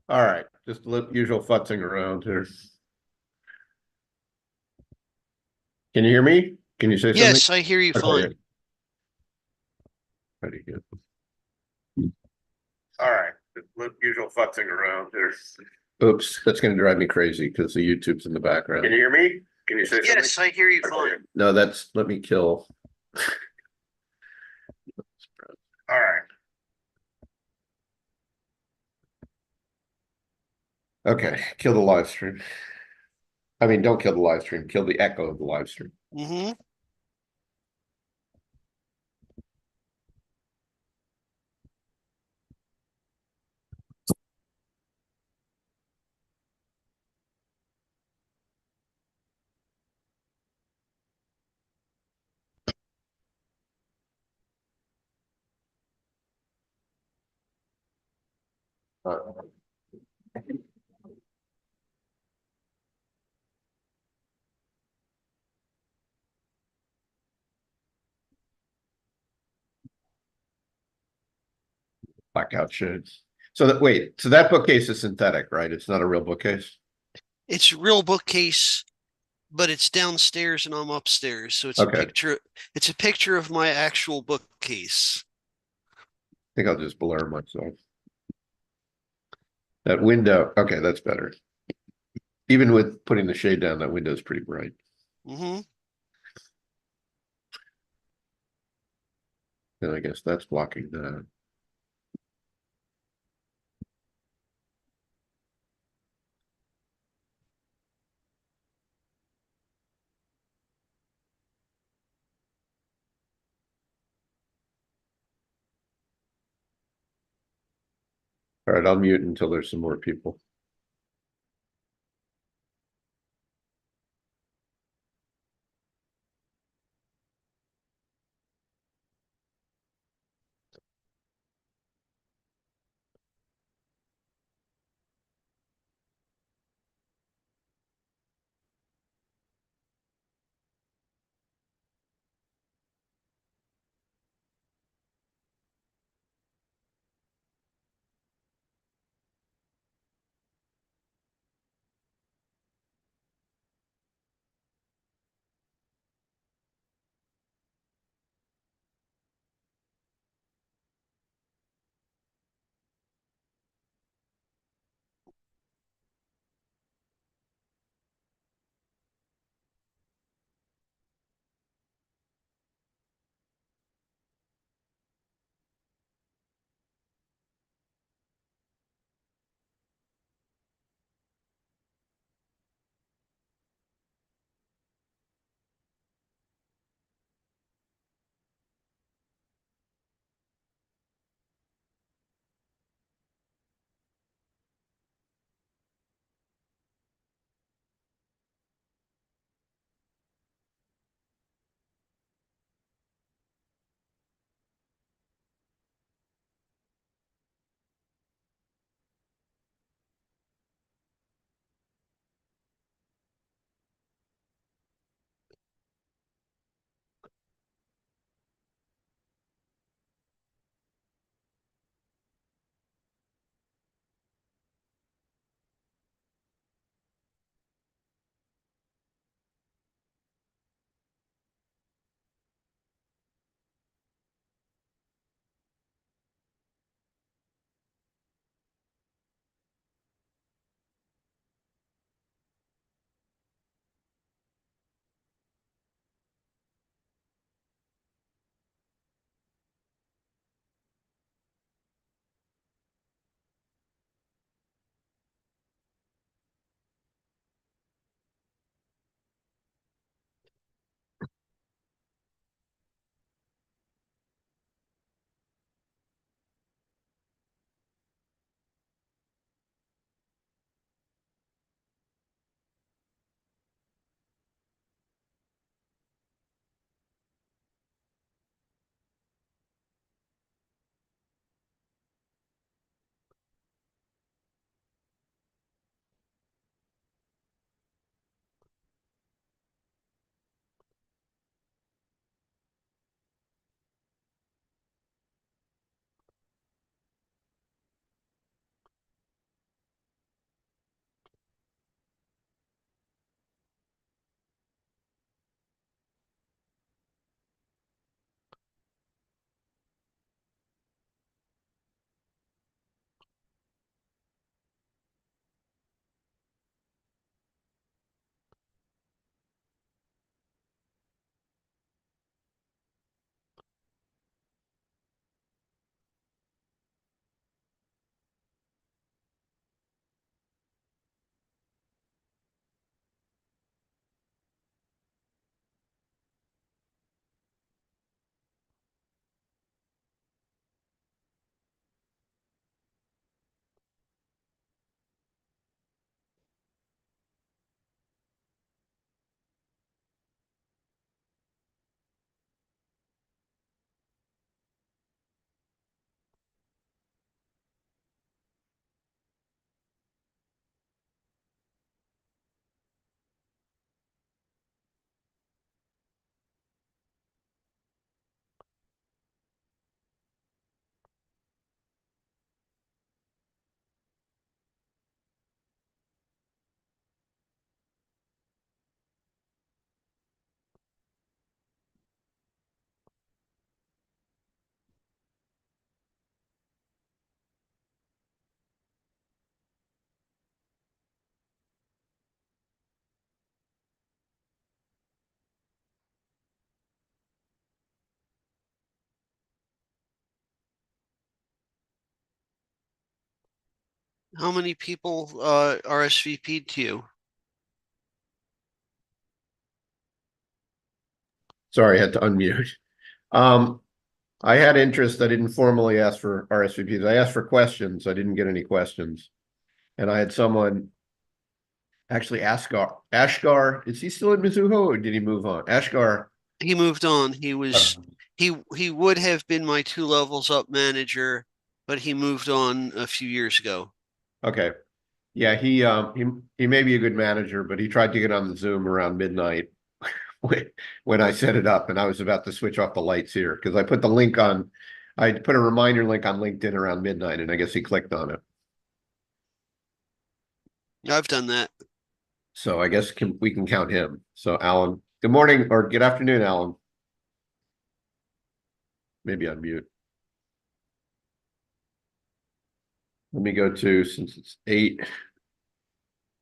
All right, just usual futzing around here. Can you hear me? Can you say something? Yes, I hear you Okay, fine. pretty good. All right, just usual futzing around here. Oops, that's going to drive me crazy because the YouTube's in the background. Can you hear me? Can you say something? Yes, I hear you Okay. fine. No, let me kill. All right. Okay, kill the live stream. I mean, don't kill the live stream, kill the echo of the live stream. Mm-hmm. Blackout shades. So that bookcase is synthetic, right? It's not a real bookcase. It's a real bookcase, but it's downstairs and I'm upstairs, so Okay, I it's a picture of my actual bookcase. think I'll just blur myself. That window. Okay, that's better. Even with putting the shade down, that window is pretty bright. Mm-hmm. And I guess that's blocking that. All right, I'll mute until there's some more people. How many people RSVP'd to you? Sorry, I had to unmute. I had interest. I didn't formally ask for RSVPs. I asked for questions. I didn't get any questions. And I had someone, actually Ashgar, is he still in Mizuho or did he move on? Ashgar. He moved on. He would have been my 2 levels up manager, but he moved on a few years ago. Okay. Yeah, he may be a good manager, but he tried to get on the Zoom around midnight when I set it up, and I was about to switch off the lights here because I put a reminder link on LinkedIn around midnight, and I guess he clicked on it. I've done that. So I guess we can count him. So Alan, good morning or good afternoon, Alan. Maybe on mute. Let me go to, since it's 8.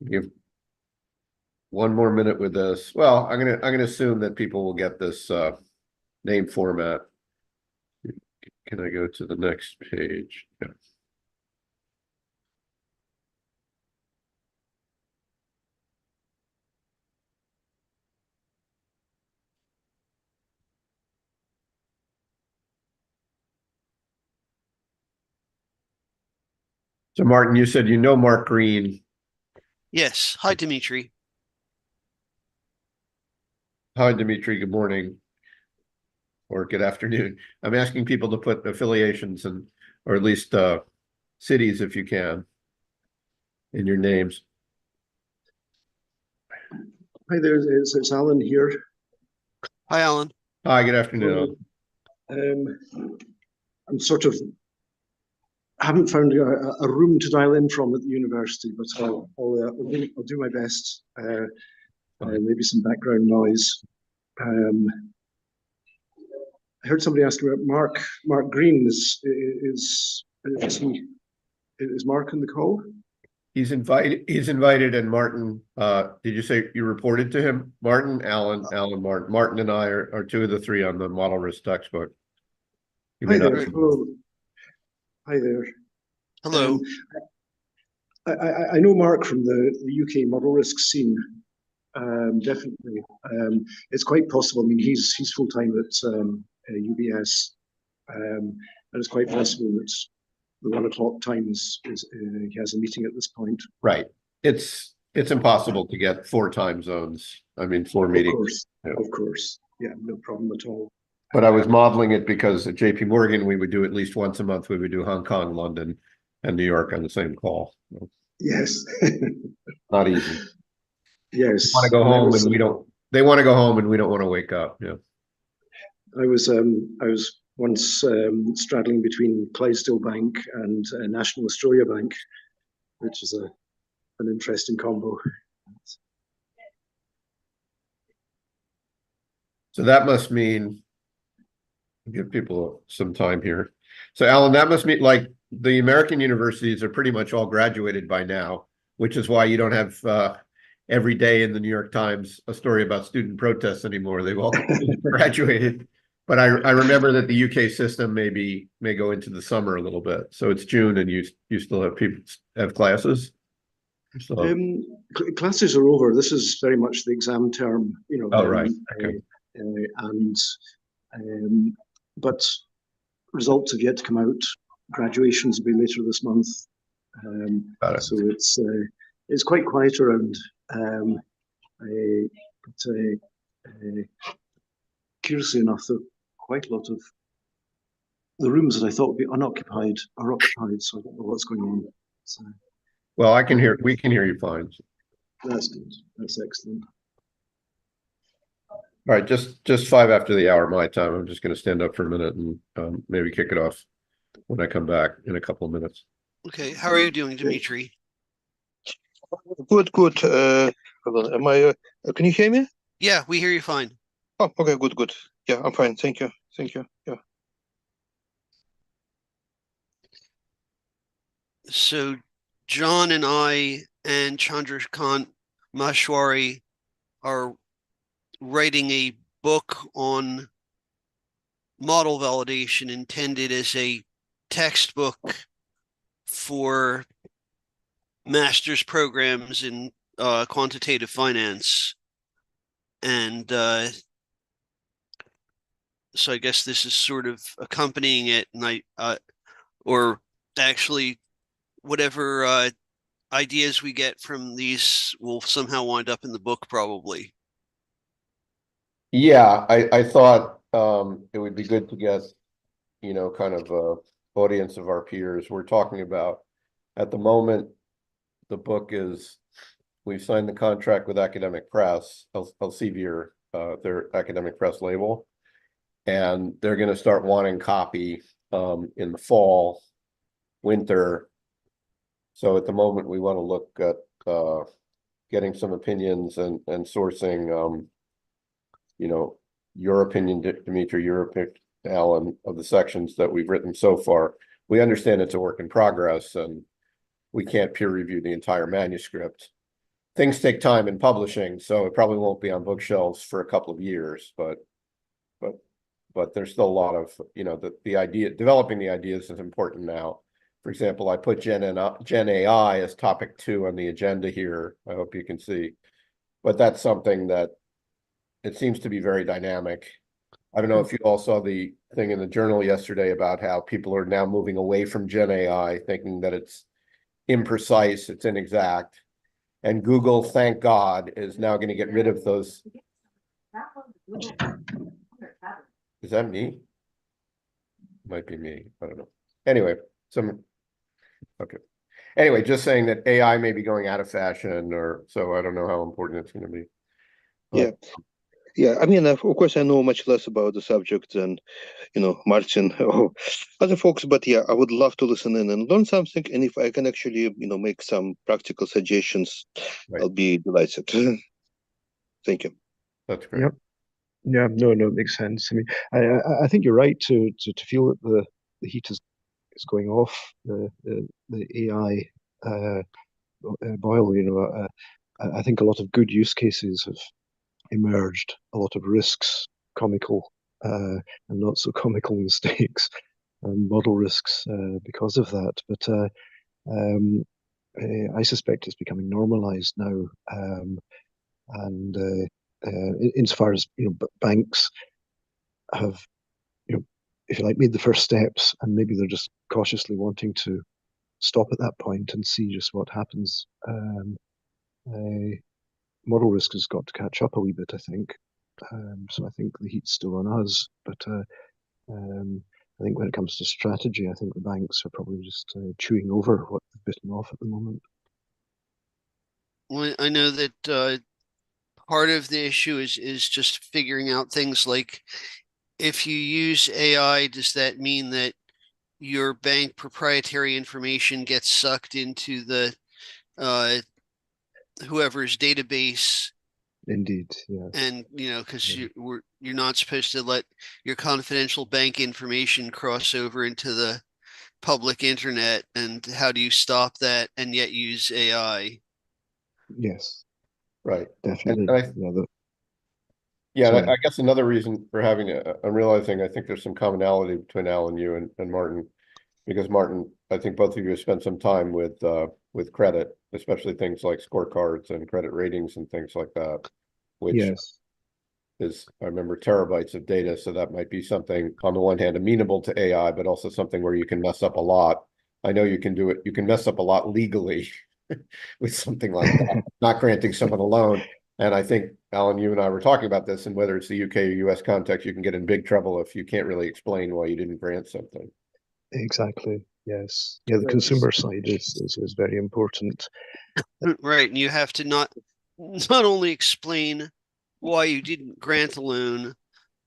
Give one more minute with this. Well, I'm gonna assume that people will get this name format. Can I go to the next page? Yeah. So Martin, you said you know Mark Green. Yes. Hi, Dimitri. Hi, Dimitri. Good morning. Or good afternoon. I'm asking people to put affiliations or at least cities if you can in your names. Hi there, it's Alan here. Hi, Alan. Hi, good afternoon. I'm sort of haven't found a room to dial in from at the university, but I'll do my best. Maybe some background noise. I heard somebody ask about Mark Green. Is Mark in the call? He's invited, and Martin, did you say you reported to him? Martin, Alan, Martin. Martin and I are 2 of the 3 on the model risk textbook. Hi there. Hello. Hi there. Hello. I know Mark from the UK model risk scene. Definitely. It's quite possible. I mean, he's full-time at UBS. And it's quite possible that the 1 o'clock time he has a meeting at this point. Right. It's impossible to get 4 time zones. I mean, 4 meetings. Of course. Yeah, no problem at all. But I was modeling it because at JP Morgan, we would do at least once a month. We would do Hong Kong, London, and New York on the same call. So yes. Not easy. Yes. Want to go home they want to go home and we don't want to wake up. Yeah. I was once straddling between Clydesdale Bank and National Australia Bank, which is an interesting combo. So that must mean, give people some time here. So Alan, that must mean like the American universities are pretty much all graduated by now, which is why you don't have every day in the New York Times a story about student protests anymore. They've all graduated. But I remember that the UK system may go into the summer a little bit. So it's June and you still have people have classes? Classes are over. This is very much the exam term, you know. Oh, right. Okay. But results have yet to come out. Graduations will be later this month. So it's quite quiet around. Curiously enough, quite a lot of the rooms that I thought would be unoccupied are occupied, so I don't know what's going on. So, well, we can hear you fine. That's good. That's excellent. All right, just 5 after the hour my time. I'm just going to stand up for a minute and maybe kick it off when I come back in a couple of minutes. Okay, how are you doing, Dimitri? Good. Hold on. Am I? Can you hear me? Yeah, we hear you fine. Oh, okay, good. Yeah, I'm fine. Thank you. Yeah. So John and I and Chandrakant Maheshwari are writing a book on model validation intended as a textbook for master's programs in quantitative finance. And so I guess this is sort of accompanying it, and or actually whatever ideas we get from these will somehow wind up in the book, probably. Yeah, I thought it would be good to get, kind of a audience of our peers. We're talking about at the moment, the book is, we've signed the contract with Academic Press, Elsevier, their academic press label. And they're going to start wanting copy in the fall, winter. So at the moment, we want to look at getting some opinions and sourcing, your opinion, Dimitri, your opinion, Alan, of the sections that we've written so far. We understand it's a work in progress and we can't peer review the entire manuscript. Things take time in publishing, so it probably won't be on bookshelves for a couple of years, but there's still a lot of, the idea, developing the ideas is important now. For example, I put Gen AI as topic 2 on the agenda here. I hope you can see, but that's something that it seems to be very dynamic. I don't know if you all saw the thing in the journal yesterday about how people are now moving away from Gen AI, thinking that it's imprecise, it's inexact. And Google, thank God, is now going to get rid of those. Is that me? Might be me. I don't know. Anyway, okay. Anyway, just saying that AI may be going out of fashion, or so I don't know how important it's going to be. But, yeah. I mean, of course, I know much less about the subject than, Martin or other folks. But yeah, I would love to listen in and learn something. And if I can actually, make some practical suggestions, right. I'll be delighted. Thank you. That's great. Yep. Yeah, no, it makes sense. I mean, I think you're right to feel that the heat is going off the AI boil. I think a lot of good use cases have emerged, a lot of risks, comical and not so comical mistakes, and model risks because of that. But I suspect it's becoming normalized now, and insofar as banks have, if you like, made the first steps, and maybe they're just cautiously wanting to stop at that point and see just what happens. Model risk has got to catch up a wee bit, I think. So I think the heat's still on us, but I think when it comes to strategy, I think the banks are probably just chewing over what they've bitten off at the moment. Well, I know that part of the issue is just figuring out things like, if you use AI, does that mean that your bank proprietary information gets sucked into the whoever's database? Indeed, yeah. And because Yeah. you're not supposed to let your confidential bank information cross over into the public internet. And how do you stop that and yet use AI? Yes, Right. definitely. Yeah, I guess another reason for having I'm realizing I think there's some commonality between Alan, you and Martin, because Martin, I think both of you have spent some time with credit, especially things like scorecards and credit ratings and things like that, which yes. is, I remember, terabytes of data. So that might be something, on the one hand, amenable to AI, but also something where you can mess up a lot. I know you can do it. You can mess up a lot legally with something like that, not granting someone a loan. And I think, Alan, you and I were talking about this, and whether it's the UK or US context, you can get in big trouble if you can't really explain why you didn't grant something. Exactly. Yes. Yeah, the consumer side is very important. Right. And you have to not only explain why you didn't grant the loan,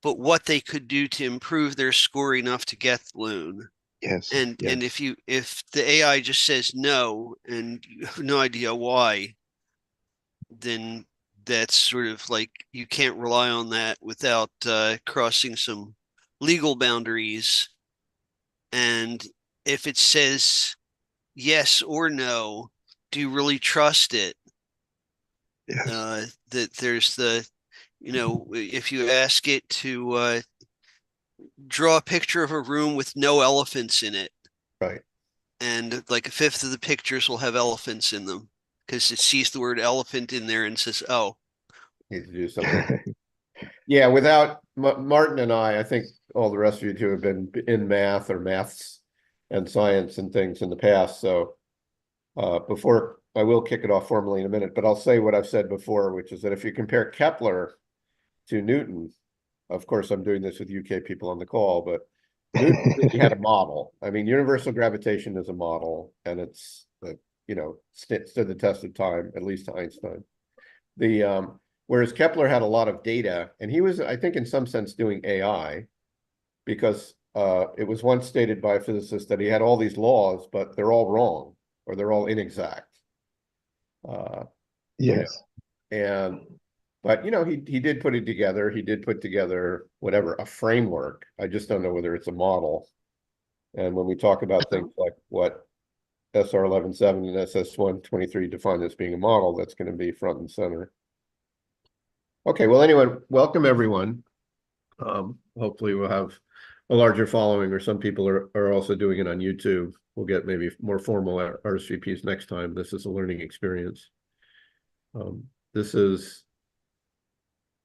but what they could do to improve their score enough to get the loan. Yes. And if the AI just says no and you have no idea why, then that's sort of like, you can't rely on that without crossing some legal boundaries. And if it says yes or no, do you really trust it? Yes. That there's if you ask it to draw a picture of a room with no elephants in it, Right. and like a fifth of the pictures will have elephants in them because it sees the word elephant in there and says, "Oh, Need to do something. Yeah, without Martin and I think all the rest of you two have been in math or maths and science and things in the past. So before I will kick it off formally in a minute, but I'll say what I've said before, which is that if you compare Kepler to Newton, of course, I'm doing this with UK people on the call, but Newton really had a model. I mean, universal gravitation is a model, and it's stood the test of time, at least to Einstein. Whereas Kepler had a lot of data, and he was, I think, in some sense, doing AI, because it was once stated by a physicist that he had all these laws, but they're all wrong or they're all inexact. Yes. But he did put it together. He did put together whatever, a framework. I just don't know whether it's a model. And when we talk about things like what SR 11.7 and SS 123 define as being a model, that's going to be front and center. Okay, well, anyway, welcome everyone. Hopefully we'll have a larger following, or some people are also doing it on YouTube. We'll get maybe more formal RSVPs next time. This is a learning experience. This is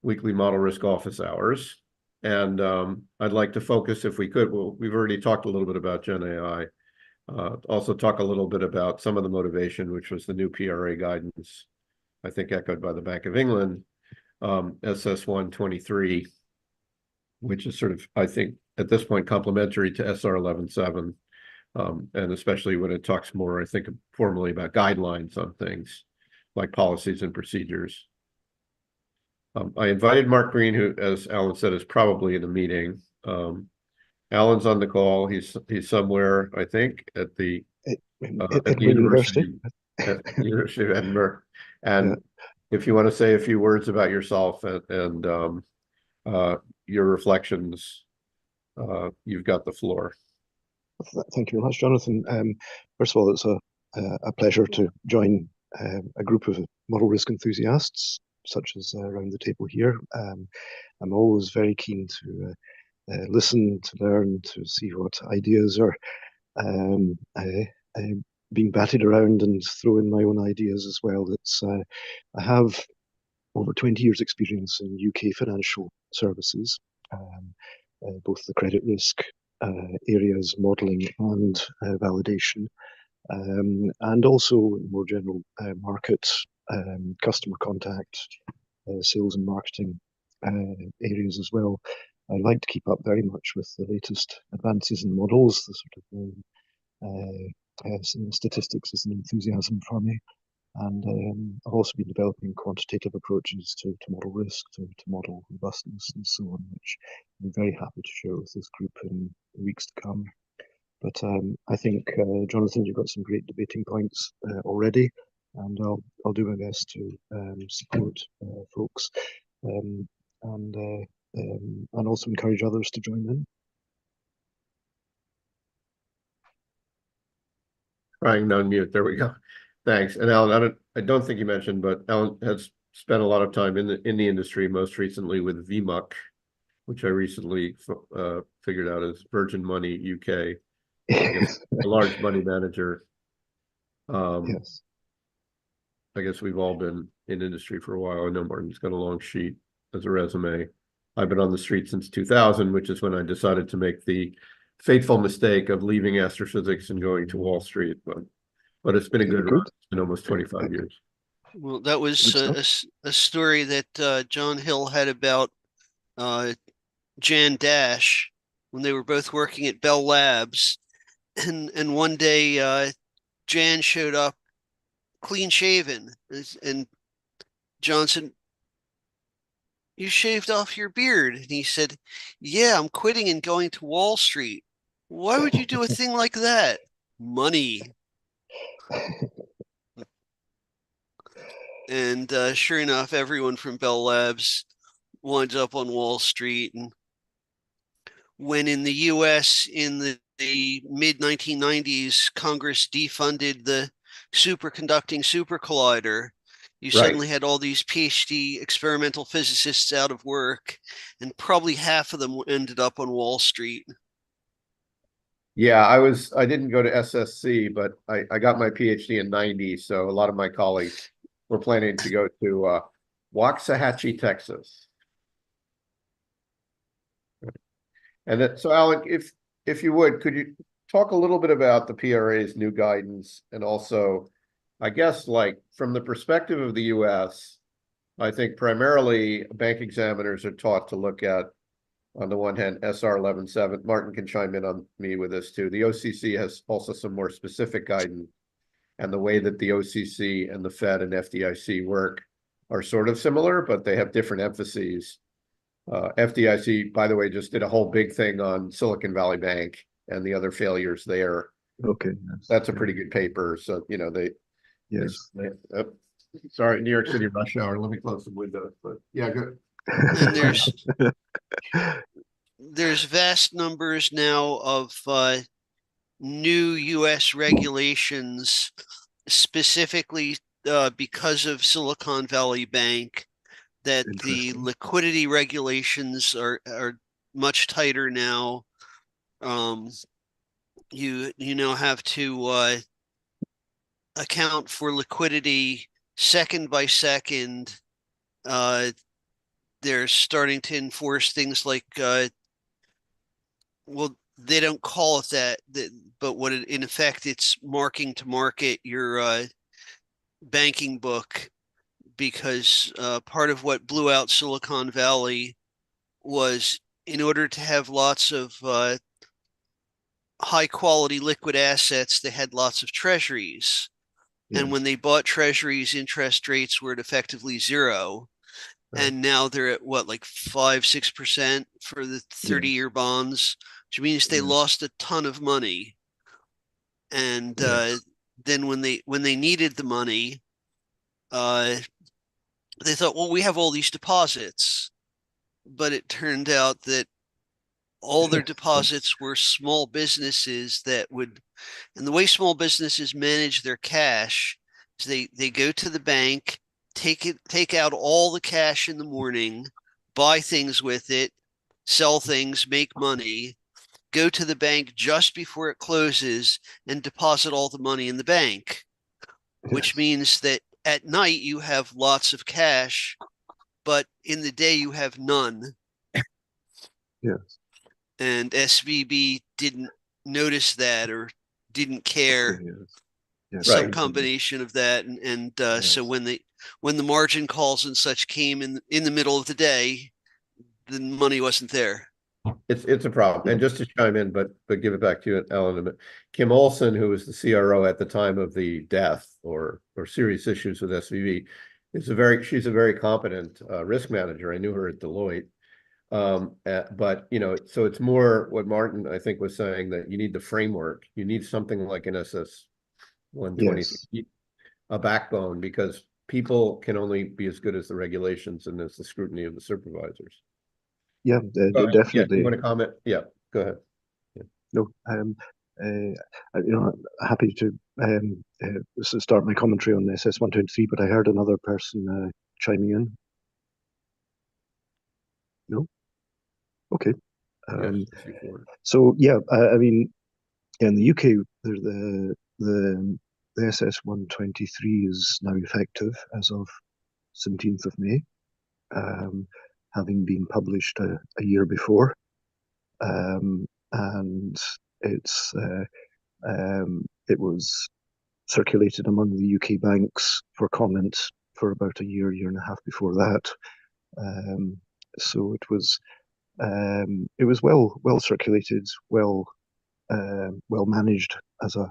weekly model risk office hours. And I'd like to focus, if we could, well, we've already talked a little bit about Gen AI. Also talk a little bit about some of the motivation, which was the new PRA guidance, I think echoed by the Bank of England, SS 123, which is sort of, I think, at this point, complementary to SR 11.7, and especially when it talks more, I think, formally about guidelines on things like policies and procedures. I invited Mark Green, who, as Alan said, is probably in a meeting. Alan's on the call. He's somewhere, I think, at the University of Edinburgh. And if you want to say a few words about yourself and your reflections, you've got the floor. Thank you very much, Jonathan. First of all, it's a pleasure to join a group of model risk enthusiasts, such as around the table here. I'm always very keen to listen, to learn, to see what ideas are being batted around, and throw in my own ideas as well. I have over 20 years experience in UK financial services, both the credit risk areas, modelling and validation, and also more general market, customer contact, sales and marketing areas as well. I like to keep up very much with the latest advances in models. The sort of statistics is an enthusiasm for me. And I've also been developing quantitative approaches to model risk, to model robustness and so on, which I'm very happy to share with this group in the weeks to come. But I think, Jonathan, you've got some great debating points already, and I'll do my best to support folks and also encourage others to join in. Trying to unmute. There we go. Thanks. And Alan, I don't think you mentioned, but Alan has spent a lot of time in the industry, most recently with VMUC, which I recently figured out is Virgin Money UK, a large money manager. Yes. I guess we've all been in industry for a while. I know Martin's got a long sheet as a resume. I've been on the street since 2000, which is when I decided to make the fateful mistake of leaving astrophysics and going to Wall Street. But it's been a good run. It's been almost 25 years. Well, that was a story that John Hill had about Jan Dash when they were both working at Bell Labs. And one day Jan showed up clean shaven, and John said, "You shaved off your beard." And he said, "Yeah, I'm quitting and going to Wall Street." "Why would you do a thing like that?" "Money." And sure enough, everyone from Bell Labs winds up on Wall Street. And when in the US in the mid 1990s, Congress defunded the superconducting super collider, you suddenly had all these PhD experimental physicists out of work, and probably half of them ended up on Wall Street. Yeah, I didn't go to SSC, but I got my PhD in 90, so a lot of my colleagues were planning to go to Waxahachie, Texas. And that, so Alan, if you would, could you talk a little bit about the PRA's new guidance and also, I guess, like from the perspective of the US, I think primarily bank examiners are taught to look at, on the one hand, SR 11.7. Martin can chime in on me with this too. The OCC has also some more specific guidance, and the way that the OCC and the Fed and FDIC work are sort of similar, but they have different emphases. FDIC, by the way, just did a whole big thing on Silicon Valley Bank and the other failures there. Okay. That's a pretty good paper. So, you know, Yes. Sorry, New York City rush hour. Let me close the window. But yeah, good. And there's vast numbers now of new U.S. regulations, specifically because of Silicon Valley Bank, that the Interesting. liquidity regulations are much tighter now. You now have to account for liquidity second by second. They're starting to enforce things like well, they don't call it that, but what in effect it's marking to market your banking book, because part of what blew out Silicon Valley was, in order to have lots of high quality liquid assets, they had lots of treasuries. And when they bought treasuries, interest rates were at effectively zero. Right. And now they're at what, like 5-6% for the 30-year bonds, which means they lost a ton of money. And then when they needed the money, they thought, well, we have all these deposits. But it turned out that all their deposits were small businesses that would, and the way small businesses manage their cash is they go to the bank, take out all the cash in the morning, buy things with it, sell things, make money, go to the bank just before it closes and deposit all the money in the bank, which means that at night you have lots of cash, but in the day you have none. Yes. And SVB didn't notice that or didn't care. Yes. Some Right. combination of that, and so when the margin calls and such came in the middle of the day, the money wasn't there. It's a problem. And just to chime in, but give it back to you, Alan. Kim Olson, who was the CRO at the time of the death or serious issues with SVB, she's a very competent risk manager. I knew her at Deloitte. But you know, so it's more what Martin, I think, was saying, that you need the framework. You need something like an SS 120, a backbone, because people can only be as good as the regulations and as the scrutiny of the supervisors. Yeah, definitely. You want to comment? Yeah, go ahead. No, happy to start my commentary on SS 123, but I heard another person chiming in. No? Okay. So yeah, I mean, in the UK, the SS 123 is now effective as of 17th of May, having been published a year before, and it was circulated among the UK banks for comment for about a year and a half before that. So it was well circulated, well managed as a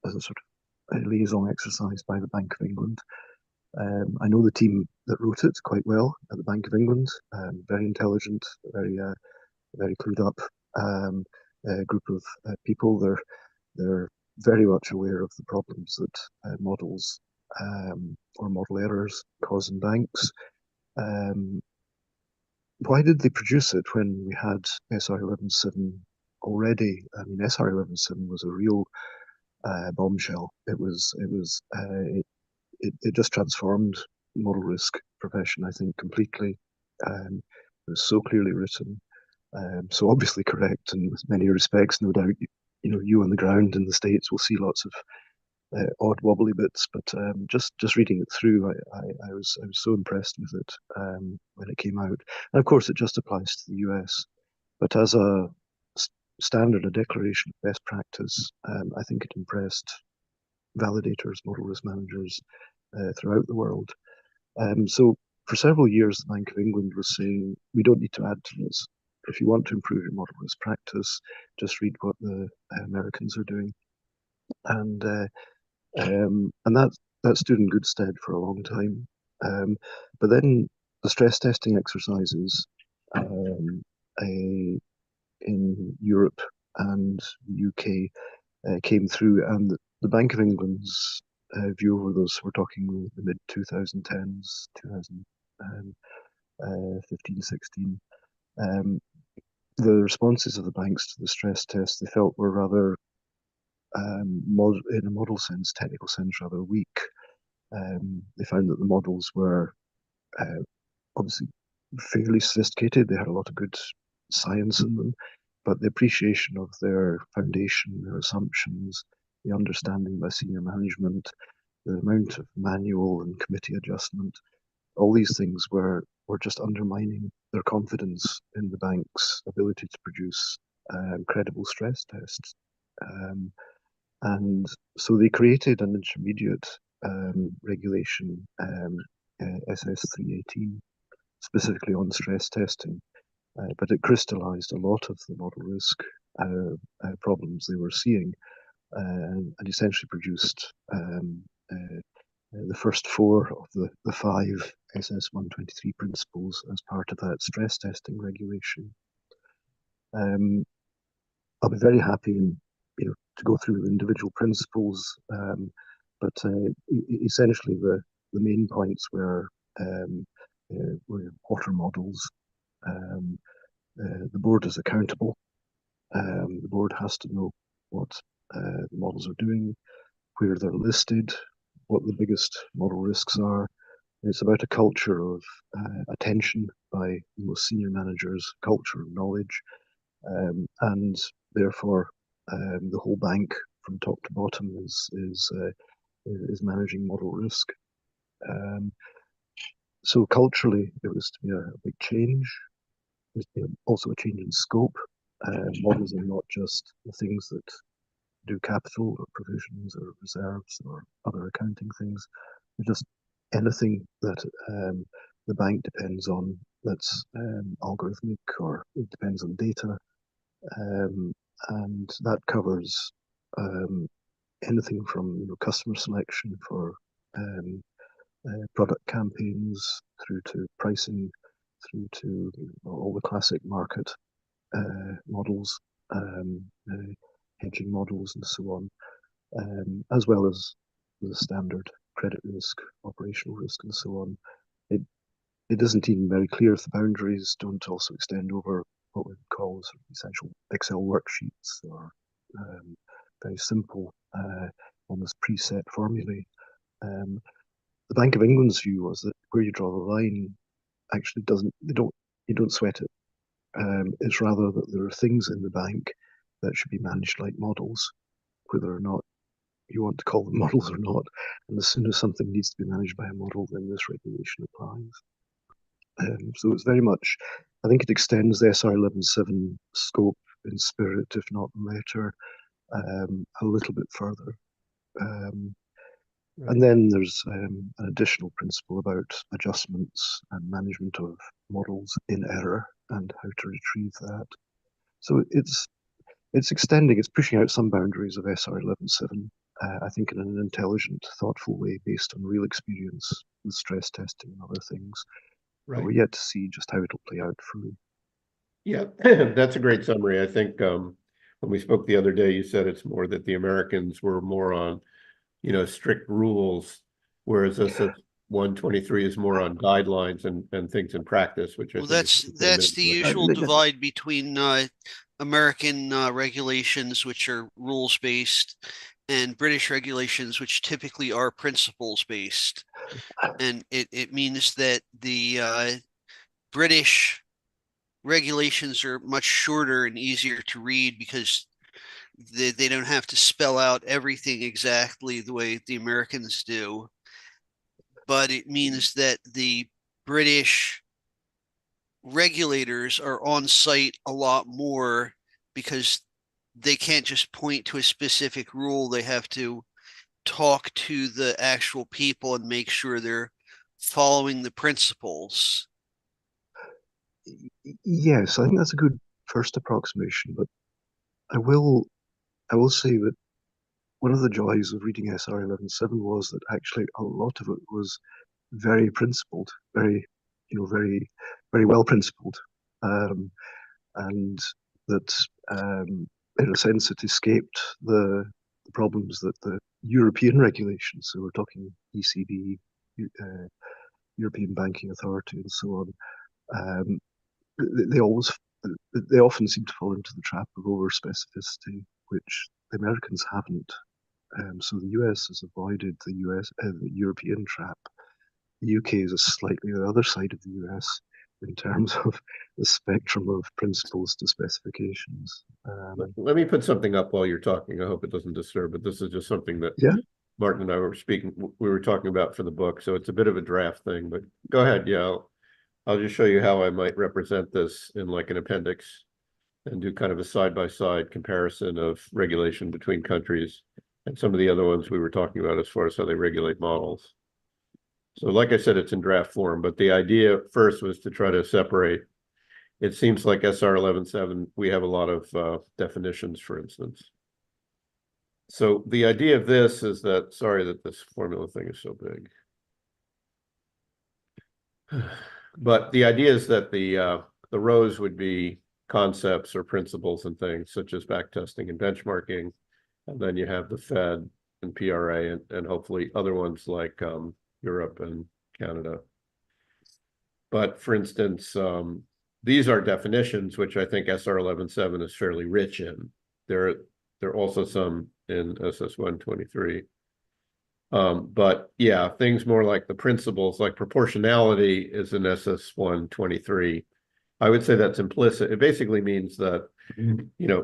sort of a liaison exercise by the Bank of England. I know the team that wrote it quite well at the Bank of England. Very intelligent, very clued up group of people. They're very much aware of the problems that models or model errors cause in banks. Why did they produce it when we had SR 11.7 already? I mean, SR 11.7 was a real bombshell. It just transformed model risk profession, I think, completely. It was so clearly written, so obviously correct in many respects, no doubt. you on the ground in the States will see lots of odd wobbly bits, but just reading it through, I was so impressed with it when it came out. And of course, it just applies to the US. But as a standard, a declaration of best practice, I think it impressed validators, model risk managers throughout the world. So for several years, the Bank of England was saying, we don't need to add to this. If you want to improve your model risk practice, just read what the Americans are doing. And that stood in good stead for a long time. But then the stress testing exercises in Europe and the UK came through, and the Bank of England's view over those, we're talking the mid 2010s, 2015, 16. The responses of the banks to the stress test they felt were rather, in a model sense, technical sense, rather weak. They found that the models were obviously fairly sophisticated. They had a lot of good science in them, but the appreciation of their foundation, their assumptions, the understanding by senior management, the amount of manual and committee adjustment, all these things were just undermining their confidence in the bank's ability to produce credible stress tests. And so they created an intermediate regulation, SS 318, specifically on stress testing, but it crystallized a lot of the model risk problems they were seeing, and essentially produced the first four of the five SS 123 principles as part of that stress testing regulation. I'll be very happy to go through the individual principles, but essentially the main points were water models. The board is accountable. The board has to know what the models are doing, where they're listed, what the biggest model risks are. It's about a culture of attention by the most senior managers, culture of knowledge, and therefore the whole bank from top to bottom is managing model risk. So culturally, it was to be a big change. It was also a change in scope. Models are not just the things that do capital or provisions or reserves or other accounting things. They're just anything that the bank depends on that's algorithmic, or it depends on data. And that covers anything from customer selection for product campaigns through to pricing, through to all the classic market models, hedging models, and so on, as well as the standard credit risk, operational risk, and so on. It isn't even very clear if the boundaries don't also extend over what we would call sort of essential Excel worksheets, or very simple, almost preset formulae. The Bank of England's view was that where you draw the line actually you don't sweat it. It's rather that there are things in the bank that should be managed like models, whether or not you want to call them models or not. And as soon as something needs to be managed by a model, then this regulation applies. So it's very much, I think it extends the SR 11.7 scope in spirit, if not letter, a little bit further. And then there's an additional principle about adjustments and management of models in error and how to retrieve that. So it's extending, it's pushing out some boundaries of SR 11.7, I think in an intelligent, thoughtful way based on real experience with stress testing and other things. Right. But we're yet to see just how it'll play out fully. Yeah, that's a great summary. I think when we spoke the other day, you said it's more that the Americans were more on, strict rules, whereas this 123 is more on guidelines and things in practice, which I think that's the usual divide between American regulations, which are rules based, and British regulations, which typically are principles based. And it means that the British regulations are much shorter and easier to read because they don't have to spell out everything exactly the way the Americans do, but it means that the British regulators are on site a lot more because they can't just point to a specific rule. They have to talk to the actual people and make sure they're following the principles. Yes, I think that's a good first approximation, but I will say that one of the joys of reading SR 11.7 was that actually a lot of it was very principled, very very well principled, and that in a sense it escaped the problems that the European regulations, so we're talking ECB, European Banking Authority, and so on, um, they always they often seem to fall into the trap of over specificity, which the Americans haven't. So the US has avoided the European trap. The UK is a slightly the other side of the US in terms of the spectrum of principles to specifications. Let me put something up while you're talking. I hope it doesn't disturb, but this is just something that Yeah. Martin and I we were talking about for the book, so it's a bit of a draft thing, but go ahead. Yeah, I'll just show you how I might represent this in like an appendix and do kind of a side-by-side comparison of regulation between countries and some of the other ones we were talking about as far as how they regulate models. So like I said, it's in draft form, but the idea first was to try to separate. It seems like SR 11.7, we have a lot of definitions, for instance. So the idea of this is that, sorry that this formula thing is so big. But the idea is that the rows would be concepts or principles and things such as backtesting and benchmarking. And then you have the Fed and PRA and hopefully other ones like Europe and Canada. But for instance, these are definitions, which I think SR 11.7 is fairly rich in. There are also some in SS 123. But yeah, things more like the principles, like proportionality is in SS 123. I would say that's implicit. It basically means that,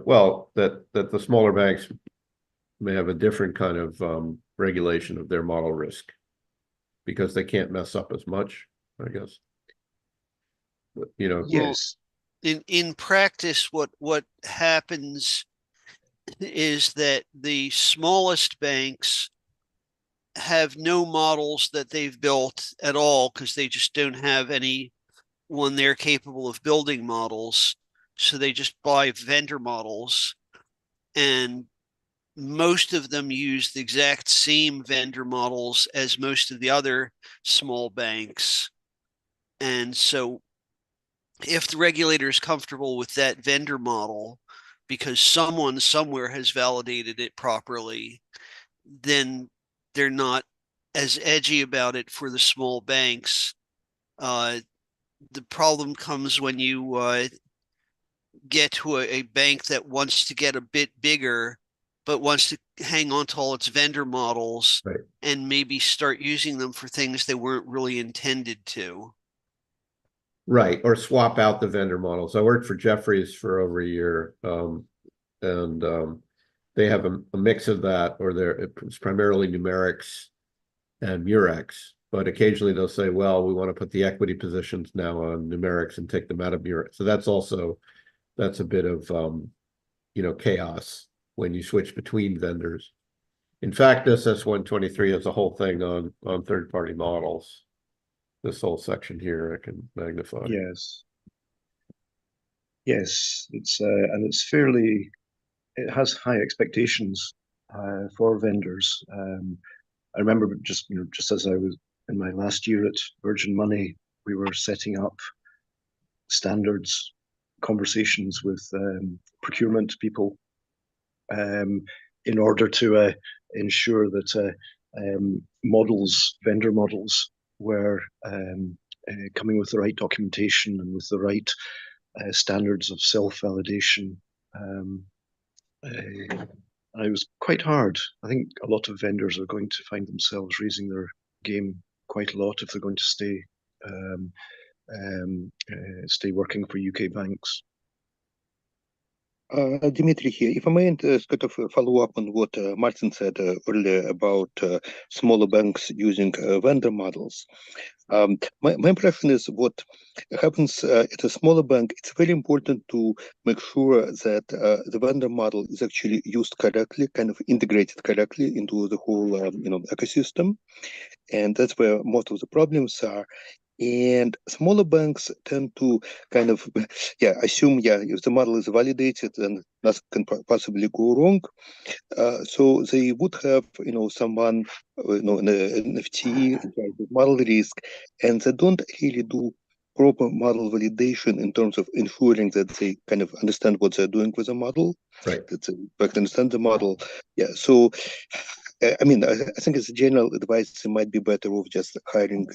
well, that the smaller banks may have a different kind of regulation of their model risk because they can't mess up as much, I guess. But, Yes. In practice, what happens is that the smallest banks have no models that they've built at all because they just don't have anyone there capable of building models. So they just buy vendor models, and most of them use the exact same vendor models as most of the other small banks. And so if the regulator is comfortable with that vendor model because someone somewhere has validated it properly, then they're not as edgy about it for the small banks. The problem comes when you get to a bank that wants to get a bit bigger, but wants to hang on to all its vendor models, right, and maybe start using them for things they weren't really intended to. right, or swap out the vendor models. I worked for Jefferies for over a year, and they have a mix of that, or it's primarily numerics and murex, but occasionally they'll say, well, we want to put the equity positions now on numerics and take them out of murex. So that's a bit of chaos when you switch between vendors. In fact, SS 123 has a whole thing on third-party models. This whole section here I can magnify. Yes. It's and it has high expectations for vendors. I remember just as I was in my last year at Virgin Money, we were setting up standards conversations with procurement people in order to ensure that vendor models were coming with the right documentation and with the right standards of self-validation. It was quite hard. I think a lot of vendors are going to find themselves raising their game quite a lot if they're going to stay working for UK banks. Dimitri here. If I may kind of follow up on what Martin said earlier about smaller banks using vendor models. My impression is what happens at a smaller bank, it's very important to make sure that the vendor model is actually used correctly, kind of integrated correctly into the whole ecosystem. And that's where most of the problems are. And smaller banks tend to kind of, assume, if the model is validated, then nothing can possibly go wrong. So they would have, someone, an FT in charge of model risk, and they don't really do proper model validation in terms of ensuring that they kind of understand what they're doing with the model, Right. that they understand the model. Yeah, so I mean, I think as a general advice, they might be better off just hiring,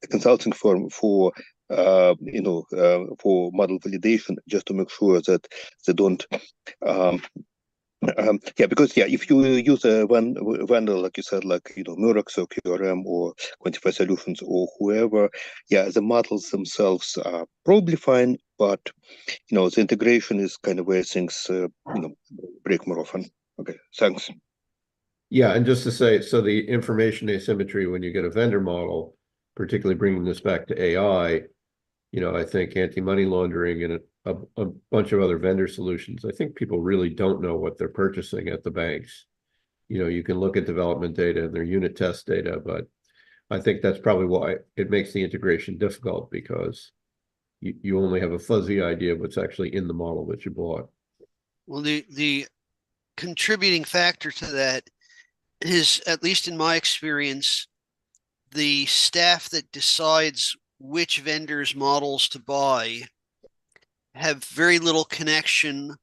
a consulting firm for for model validation, just to make sure that they don't because if you use a vendor, like you said, like Murex or QRM or Quantify Solutions or whoever, the models themselves are probably fine, but the integration is kind of where things break more often. Okay, thanks. Yeah, and just to say, so the information asymmetry when you get a vendor model, particularly bringing this back to AI, I think anti-money laundering and a bunch of other vendor solutions, I think people really don't know what they're purchasing at the banks. You can look at development data and their unit test data, but I think that's probably why it makes the integration difficult, because you only have a fuzzy idea of what's actually in the model that you bought. Well, the contributing factor to that is, at least in my experience, the staff that decides which vendors' models to buy have very little connection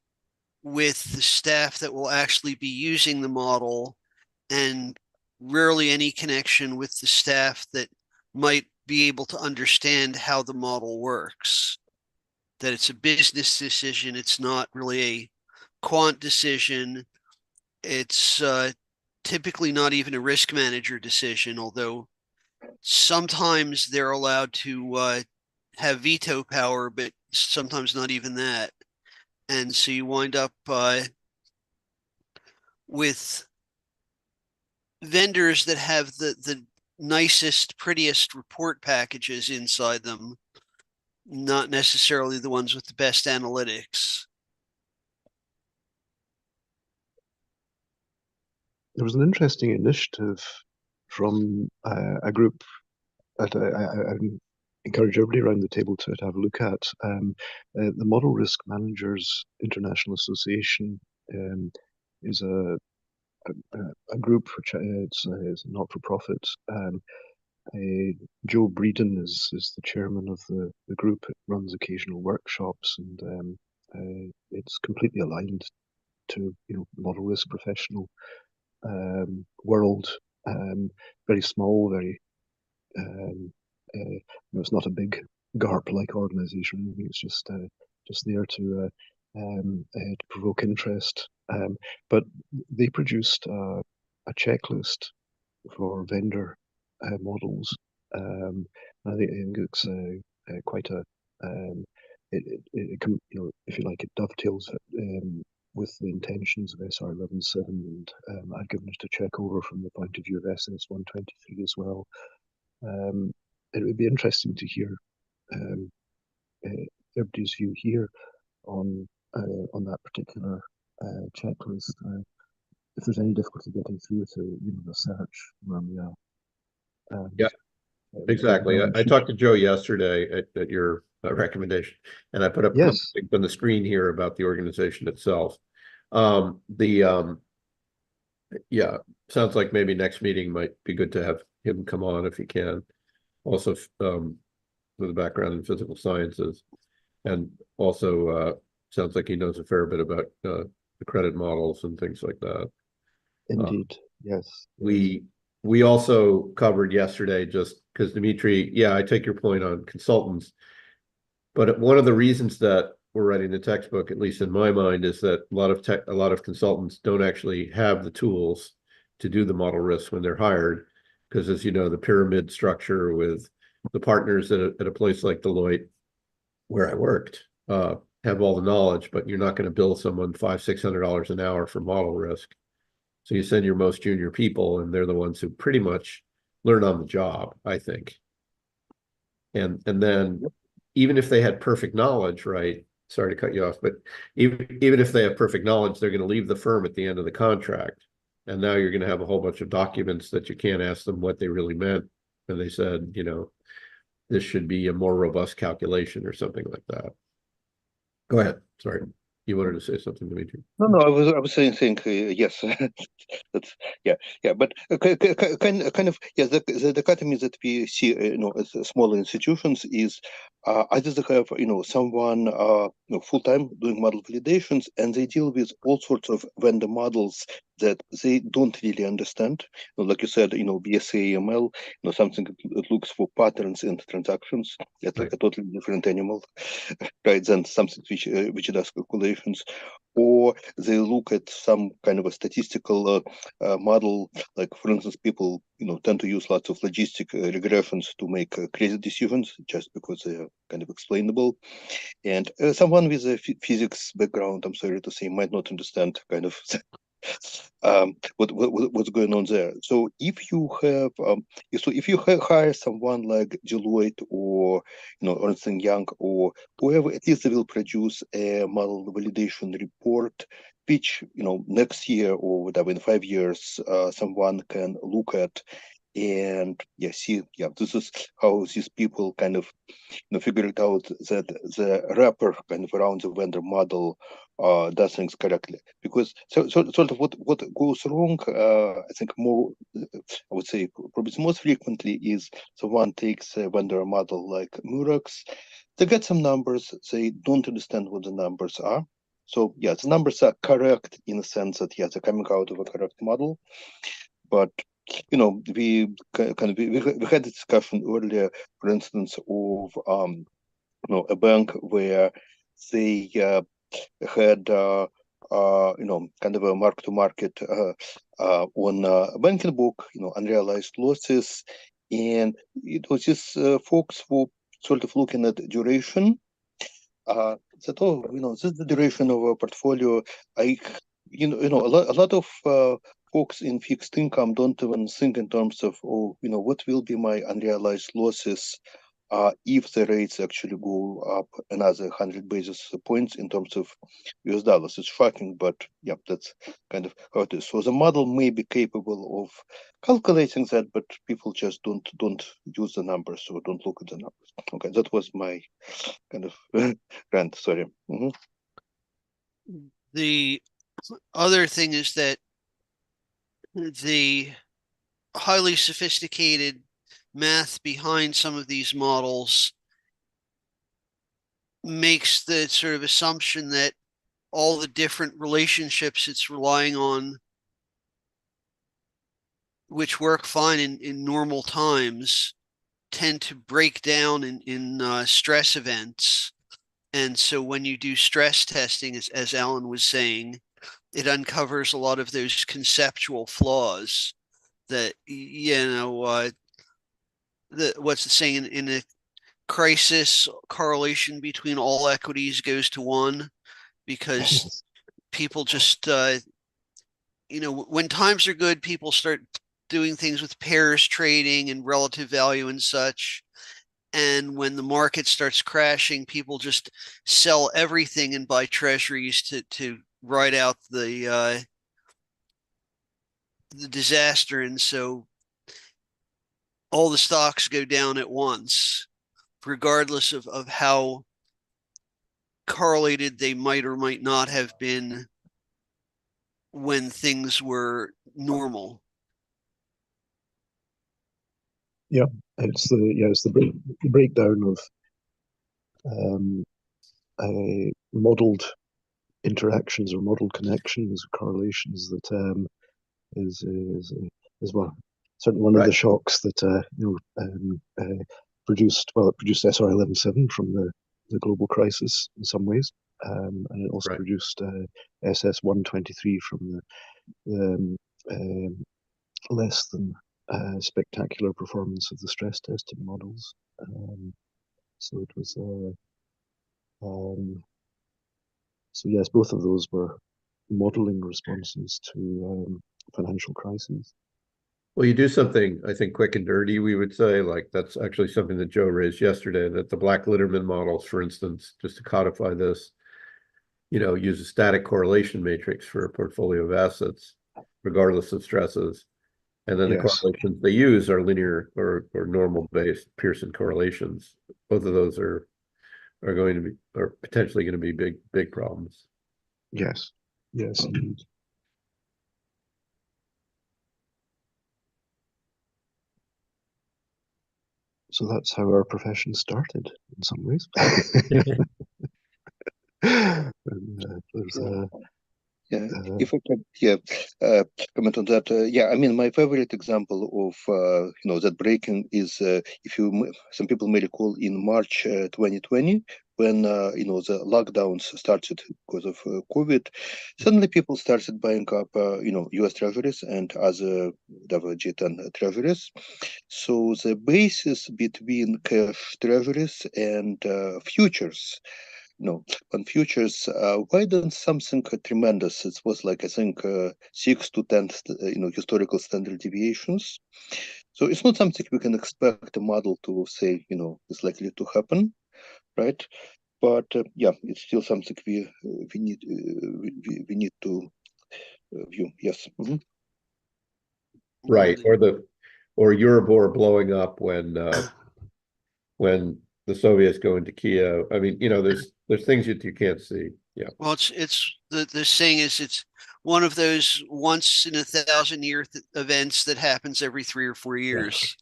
with the staff that will actually be using the model, and rarely any connection with the staff that might be able to understand how the model works. That it's a business decision. It's not really a quant decision. It's typically not even a risk manager decision, although sometimes they're allowed to have veto power, but sometimes not even that. And so you wind up with vendors that have the nicest, prettiest report packages inside them, not necessarily the ones with the best analytics. There was an interesting initiative from a group that I encourage everybody around the table to have a look at. The Model Risk Managers International Association is a group which is not for profit. Joe Breeden is the chairman of the group. It runs occasional workshops, and it's completely aligned to model risk professional world. Very small, very it's not a big GARP-like organization. It's just there to provoke interest. But they produced a checklist for vendor models. I think it's quite a it if you like, it dovetails with the intentions of SR 11.7, and I've given it a check over from the point of view of SS 123 as well. It would be interesting to hear everybody's view here on that particular checklist. If there's any difficulty getting through to the search where we are. Yeah, exactly. I talked to Joe yesterday at your recommendation, and I put up Yes. something on the screen here about the organization itself. Yeah, sounds like maybe next meeting might be good to have him come on if he can. Also, with a background in physical sciences, and also sounds like he knows a fair bit about the credit models and things like that. Indeed, yes. We also covered yesterday, just because Dimitri, I take your point on consultants, but one of the reasons that we're writing the textbook, at least in my mind, is that a lot of consultants don't actually have the tools to do the model risk when they're hired, because as you know, the pyramid structure with the partners at a place like Deloitte, where I worked, have all the knowledge, but you're not going to bill someone $500-600 an hour for model risk. So you send your most junior people, and they're the ones who pretty much learn on the job, I think. And then even if they had perfect knowledge, right? Sorry to cut you off, but even if they have perfect knowledge, they're going to leave the firm at the end of the contract. And now you're going to have a whole bunch of documents that you can't ask them what they really meant. And they said, this should be a more robust calculation or something like that. Go ahead. Sorry. You wanted to say something, Dimitri? No, I was saying yes. That's but kind of yes. The dichotomy that we see, as smaller institutions is either they have someone full time doing model validations, and they deal with all sorts of vendor models that they don't really understand. Like you said, BSA AML, something that looks for patterns in transactions. That's Right. a totally different animal, right? Than something which does calculations. Or they look at some kind of a statistical model, like for instance, people tend to use lots of logistic regressions to make crazy decisions just because they are kind of explainable. And someone with a physics background, I'm sorry to say, might not understand kind of what's going on there. So if you have, hire someone like Deloitte or Ernst & Young or whoever, at least they will produce a model validation report, which next year or whatever in 5 years, someone can look at and see this is how these people kind of figured out that the wrapper kind of around the vendor model does things correctly. Because sort of what goes wrong, I think more, I would say probably most frequently is someone takes a vendor model like Murex, they get some numbers, they don't understand what the numbers are. So the numbers are correct in the sense that they're coming out of a correct model, but we had a discussion earlier, for instance, of a bank where they had kind of a mark to market on a banking book, unrealized losses, and it was just folks who sort of looking at duration. That this is the duration of a portfolio. A lot of folks in fixed income don't even think in terms of, what will be my unrealized losses if the rates actually go up another 100 basis points in terms of US dollars. It's shocking, but that's kind of how it is. So the model may be capable of calculating that, but people just don't use the numbers or don't look at the numbers. Okay, that was my kind of rant. Sorry. The other thing is that the highly sophisticated math behind some of these models makes the sort of assumption that all the different relationships it's relying on, which work fine in normal times, tend to break down in stress events. And so when you do stress testing, as Alan was saying, it uncovers a lot of those conceptual flaws that, what's the saying, in a crisis, correlation between all equities goes to 1, because people just, when times are good, people start doing things with pairs trading and relative value and such. And when the market starts crashing, people just sell everything and buy treasuries to ride out the disaster. And so all the stocks go down at once, regardless of how correlated they might or might not have been when things were normal. It's the breakdown of modeled interactions or modeled connections, correlations that is well certainly one of the shocks that produced SR 11/7 from the global crisis in some ways, and it also produced SS 123 from the less than spectacular performance of the stress testing models. So it was So yes, both of those were modeling responses to financial crises. Well, you do something, I think, quick and dirty, we would say, like that's actually something that Joe raised yesterday, that the Black-Litterman models, for instance, just to codify this, use a static correlation matrix for a portfolio of assets, regardless of stresses. And then the Yes. correlations they use are linear or normal-based Pearson correlations. Both of those are potentially going to be big problems. Yes. Yes, indeed. So that's how our profession started in some ways. And, there's Yeah, if I could, comment on that. I mean, my favorite example of that breaking is some people may recall in March 2020 when the lockdowns started because of COVID. Suddenly, people started buying up U.S. treasuries and other WG10 treasuries. So the basis between cash treasuries and futures on futures widened something tremendous. It was like, I think, 6 to 10 historical standard deviations. So it's not something we can expect a model to say is likely to happen, right? But it's still something we need to view. Yes. Right. Or Euribor blowing up when the Soviets go into Kiev. I mean, there's things that you can't see. Yeah. Well, it's the saying is it's one of those once in a 1,000-year events that happens every 3 or 4 years.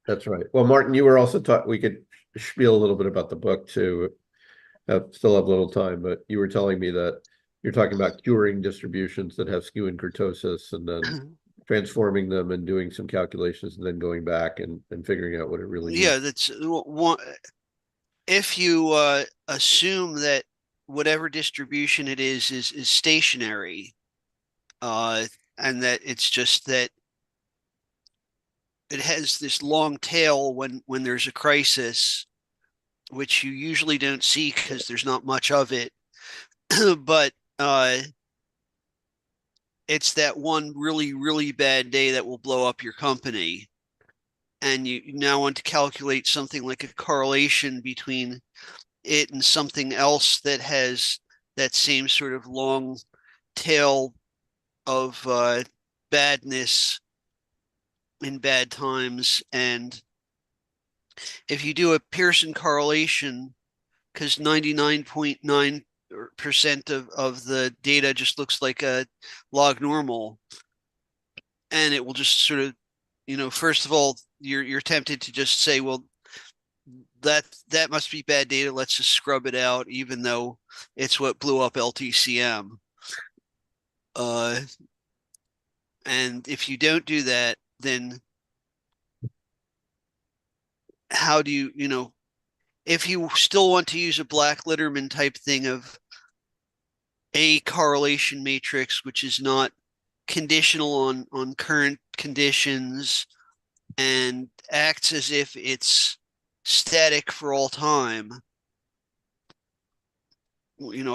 That's right. Well, Martin, you were also we could spiel a little bit about the book too. Still have little time, but you were telling me that you're talking about curing distributions that have skew and kurtosis and then transforming them and doing some calculations and then going back and figuring out what it really means. Yeah, that's one. If you assume that whatever distribution it is stationary, and that it's just that it has this long tail when there's a crisis, which you usually don't see because there's not much of it. But it's that one really, really bad day that will blow up your company. And you now want to calculate something like a correlation between it and something else that has that same sort of long tail of badness in bad times. And if you do a Pearson correlation, because 99.9% of the data just looks like a log normal, and it will just sort of, first of all, you're tempted to just say, well, that must be bad data. Let's just scrub it out, even though it's what blew up LTCM. And if you don't do that, then how do you, if you still want to use a Black-Litterman type thing of a correlation matrix, which is not conditional on current conditions and acts as if it's static for all time,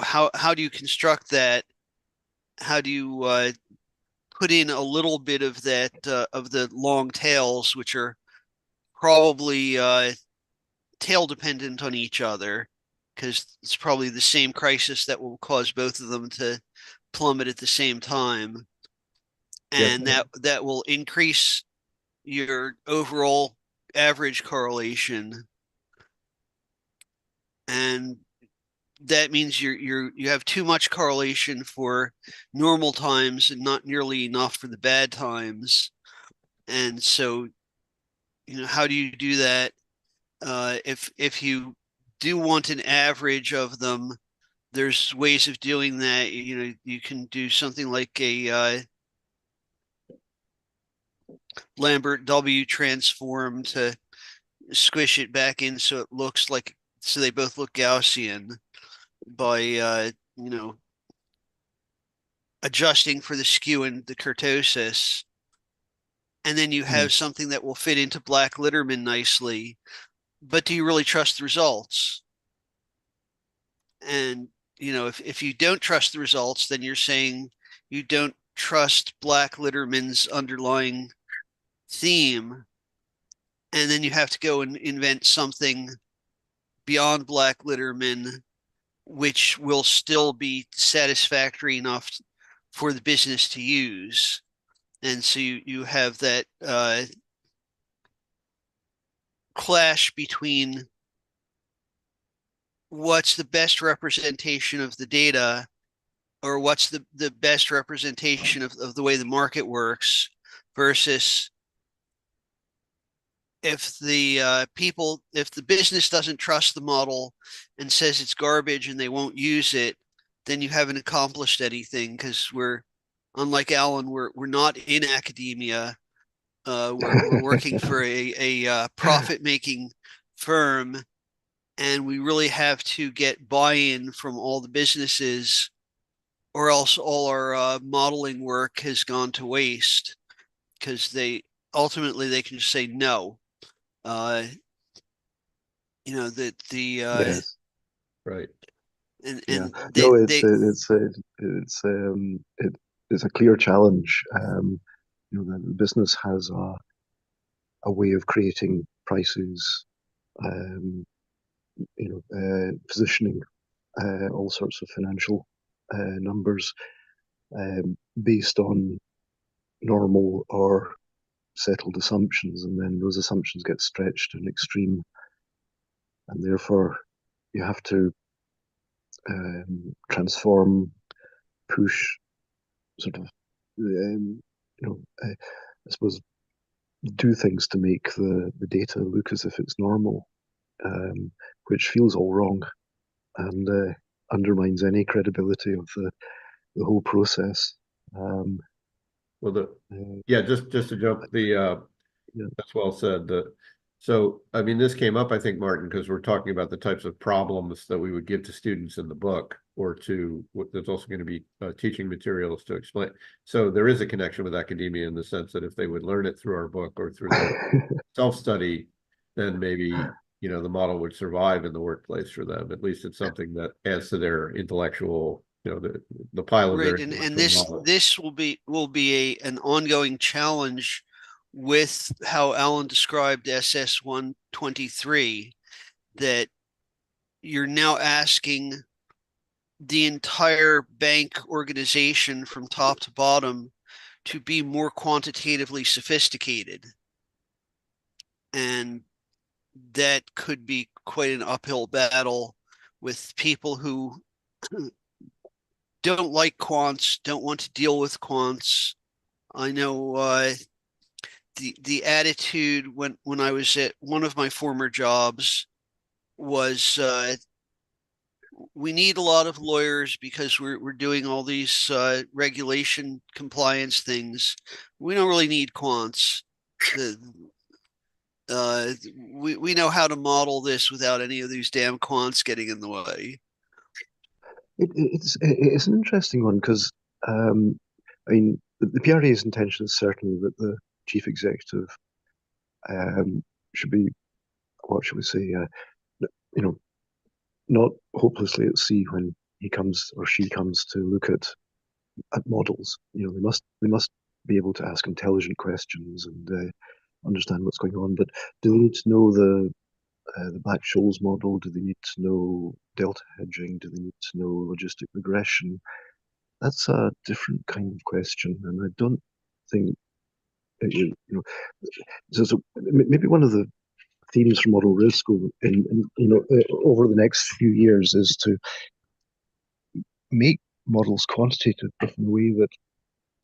how do you construct that? How do you put in a little bit of that of the long tails, which are probably tail dependent on each other, because it's probably the same crisis that will cause both of them to plummet at the same time, and that will increase your overall average correlation, and that means you have too much correlation for normal times and not nearly enough for the bad times. And so, how do you do that? If you do want an average of them, there's ways of doing that. You can do something like a Lambert W transform to squish it back in so they both look Gaussian by adjusting for the skew and the kurtosis, and then you have something that will fit into Black-Litterman nicely. But do you really trust the results? And, you know, if you don't trust the results, then you're saying you don't trust Black Litterman's underlying theme. And then you have to go and invent something beyond Black Litterman, which will still be satisfactory enough for the business to use. And so you have that clash between what's the best representation of the data, or what's the best representation of the way the market works, versus if the if the business doesn't trust the model and says it's garbage and they won't use it, then you haven't accomplished anything, because we're, unlike Alan, we're not in academia. We're working for a profit-making firm, and we really have to get buy-in from all the businesses, or else all our modeling work has gone to waste, because they ultimately they can just say no. You know, that the Yes. Right. and Yeah. they, No, they it's a clear challenge. You know, the business has a way of creating prices, you know, positioning all sorts of financial numbers based on normal or settled assumptions, and then those assumptions get stretched to an extreme, and therefore you have to transform, push, sort of, you know, I suppose, do things to make the data look as if it's normal, which feels all wrong and undermines any credibility of the whole process. Well, Uh, yeah, just to jump Yeah. that's well said. So, I mean, this came up, I think, Martin, because we're talking about the types of problems that we would give to students in the book, or to there's also going to be teaching materials to explain. So there is a connection with academia in the sense that if they would learn it through our book or through their self-study, then maybe, you know, the model would survive in the workplace for them. At least it's something that adds to their intellectual, you know, the pile of their right, and intellectual knowledge. this will be an ongoing challenge with how Alan described SS 123, that you're now asking the entire bank organization from top to bottom to be more quantitatively sophisticated. And that could be quite an uphill battle with people who don't like quants, don't want to deal with quants. I know the attitude when I was at one of my former jobs was we need a lot of lawyers because we're doing all these regulation compliance things. We don't really need quants. The, we know how to model this without any of these damn quants getting in the way. it's an interesting one because I mean the PRA's intention is certainly that the chief executive should be, what should we say, you know, not hopelessly at sea when he comes or she comes to look at models. You know, they must be able to ask intelligent questions and understand what's going on. But do they need to know the Black-Scholes model? Do they need to know delta hedging? Do they need to know logistic regression? That's a different kind of question, and I don't think you know. So maybe one of the themes for model risk over the next few years is to make models quantitative in a way that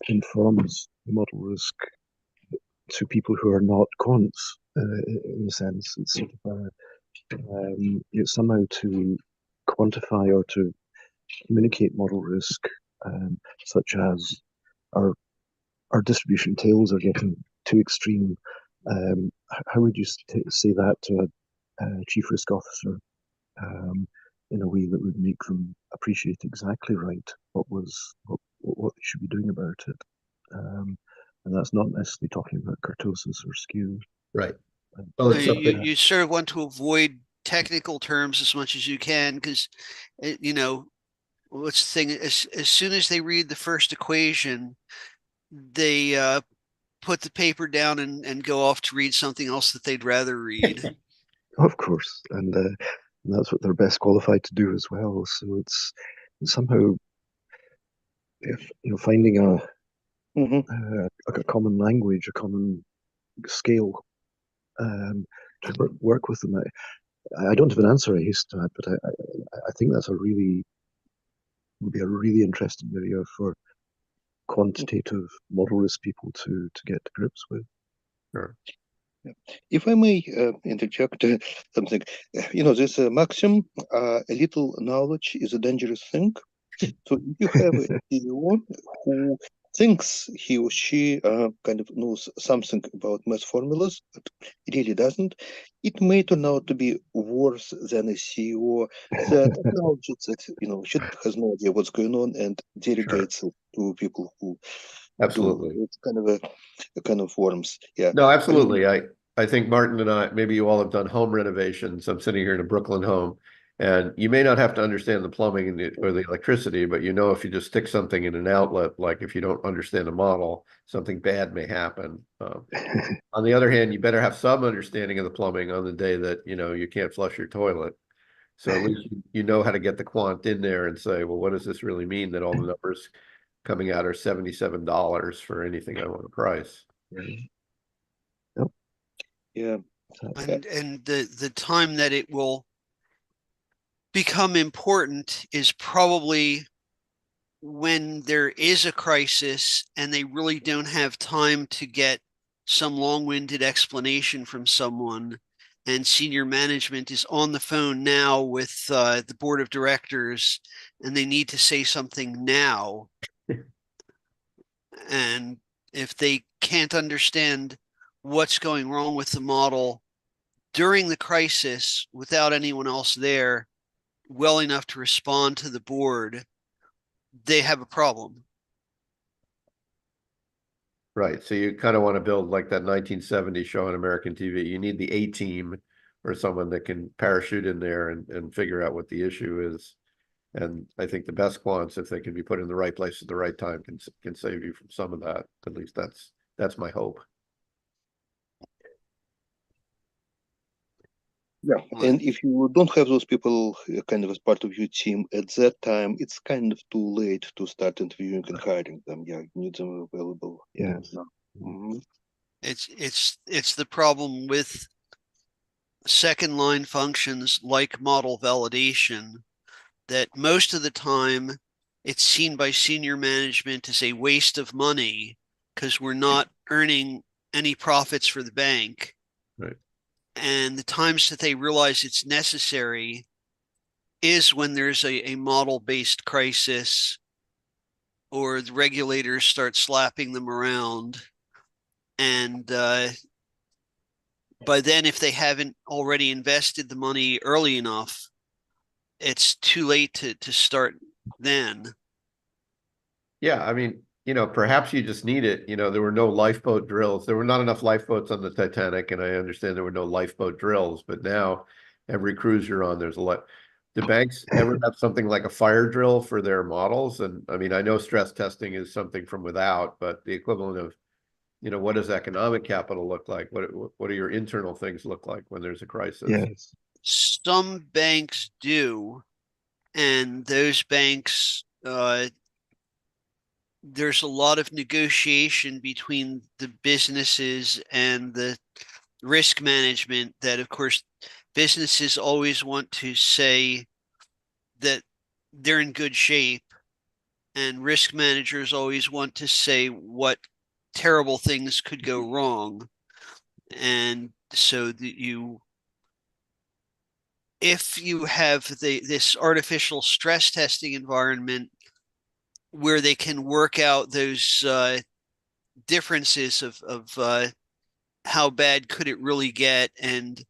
informs the model risk to people who are not quants. In a sense, it's sort of it's somehow to quantify or to communicate model risk, such as our distribution tails are getting too extreme. How would you say that to a chief risk officer in a way that would make them appreciate exactly right what they should be doing about it? And that's not necessarily talking about kurtosis or skew. Right. Well, it's something. You sort of want to avoid technical terms as much as you can, because you know, what's the thing, as soon as they read the first equation, they put the paper down and go off to read something else that they'd rather read. Of course, and that's what they're best qualified to do as well. So it's somehow, if finding a common language, a common scale, to work with them. I don't have an answer, I hasten to add, but I think that's would be a really interesting area for quantitative model risk people to get to grips with. Sure. If I may interject something, this maxim, a little knowledge is a dangerous thing. So if you have a CEO who thinks he or she kind of knows something about math formulas, but really doesn't, it may turn out to be worse than a CEO that acknowledges that she has no idea what's going on and delegates it to people who Absolutely. do. It's kind of a kind of worms. Yeah. No, absolutely. I think Martin and I, maybe you all have done home renovations. I'm sitting here in a Brooklyn home, and you may not have to understand the plumbing or the electricity, but if you just stick something in an outlet, like if you don't understand the model, something bad may happen. On the other hand, you better have some understanding of the plumbing on the day that you can't flush your toilet. So at least you know how to get the quant in there and say, well, what does this really mean that all the numbers coming out are $77 for anything I want to price? Yep. Yeah. And the time that it will become important is probably when there is a crisis and they really don't have time to get some long-winded explanation from someone, and senior management is on the phone now with the board of directors, and they need to say something now. And if they can't understand what's going wrong with the model during the crisis without anyone else there well enough to respond to the board, they have a problem. Right. So you kind of want to build like that 1970 show on American TV. You need the A team or someone that can parachute in there and figure out what the issue is. And I think the best quants, if they can be put in the right place at the right time, can save you from some of that. At least that's my hope. Yeah, and if you don't have those people kind of as part of your team at that time, it's kind of too late to start interviewing and hiring them. Yeah, you need them available. Yeah. Mm-hmm. It's the problem with second line functions like model validation, that most of the time it's seen by senior management as a waste of money because we're not earning any profits for the bank. Right. And the times that they realize it's necessary is when there's a model-based crisis or the regulators start slapping them around. And by then, if they haven't already invested the money early enough, it's too late to start then. Yeah, I mean, perhaps you just need it. There were no lifeboat drills. There were not enough lifeboats on the Titanic, and I understand there were no lifeboat drills, but now every cruise you're on, there's a lot. Do banks ever have something like a fire drill for their models? And I mean, I know stress testing is something from without, but the equivalent of, what does economic capital look like? What do your internal things look like when there's a crisis? Yes. Some banks do, and those banks, there's a lot of negotiation between the businesses and the risk management that, of course, businesses always want to say that they're in good shape, and risk managers always want to say what terrible things could go wrong. And so that if you have this artificial stress testing environment where they can work out those differences of how bad could it really get, and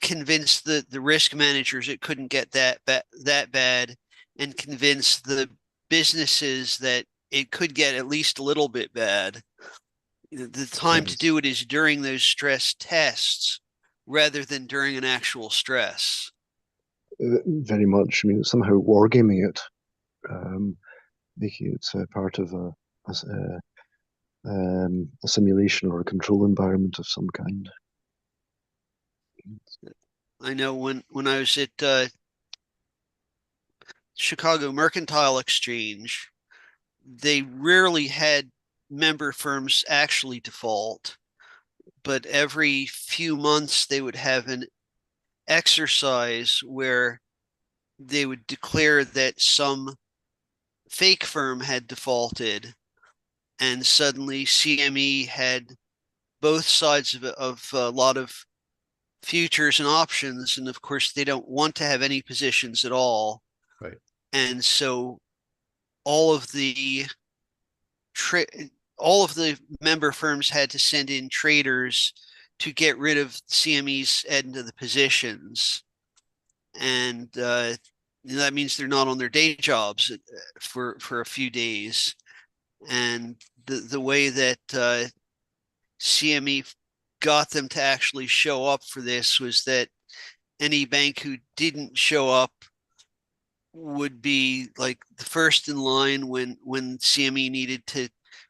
convince the risk managers it couldn't get that bad, and convince the businesses that it could get at least a little bit bad. The time to do it is during those stress tests, rather than during an actual stress. Very much. I mean, somehow wargaming it, making it part of a simulation or a control environment of some kind. I know when I was at Chicago Mercantile Exchange, they rarely had member firms actually default, but every few months they would have an exercise where they would declare that some fake firm had defaulted, and suddenly CME had both sides of a lot of futures and options, and of course they don't want to have any positions at all. Right. And so all of the member firms had to send in traders to get rid of CME's end of the positions, and that means they're not on their day jobs for a few days. And the way that CME got them to actually show up for this was that any bank who didn't show up would be like the first in line when CME needed to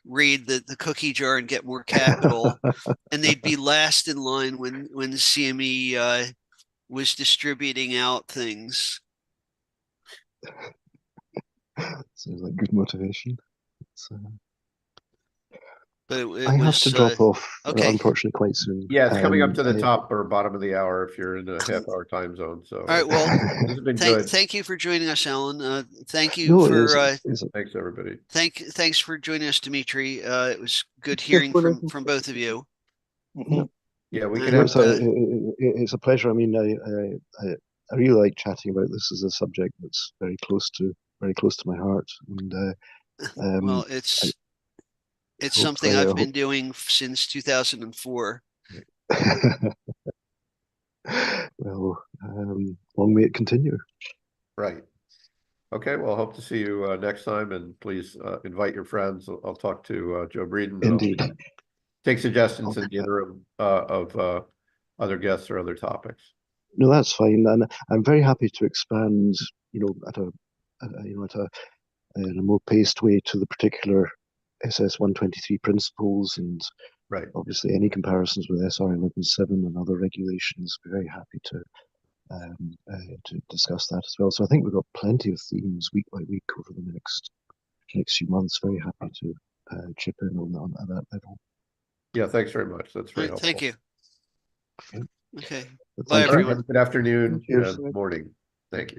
raid the cookie jar and get more capital, and they'd be last in line when CME was distributing out things. Sounds like good motivation. But it I have was to drop off, okay. unfortunately, quite soon. Yeah, it's coming up to the top or bottom of the hour if you're in a half-hour time zone. So, All right, well, this has been good. thank you for joining us, Alan. Thank you No, for Thanks, everybody. thanks for joining us, Dimitri. It was good Yes, hearing well, from both of you. Mhm. Yeah, we And, can No, have it's a pleasure. I mean, I really like chatting about this as a subject that's very close to my heart, and well, it's hope something I I've hope- been doing since 2004. well, long may it continue. right. Okay, well, hope to see you next time, and please invite your friends. I'll talk to Joe Breeden. and I'll Indeed. take suggestions in Okay. the interim of other guests or other topics. No, that's fine, and I'm very happy to expand. At in a more paced way to the particular SS 123 principles, and Right. obviously any comparisons with SR 11.7 and other regulations. We're very happy to discuss that as well. So I think we've got plenty of themes week by week over the next few months. Very happy to chip in on that level. Yeah, thanks very much. That's very helpful. Thank you. Okay. Okay. But Bye, thank you. everyone. Have a good afternoon Cheers. and morning. Thank you.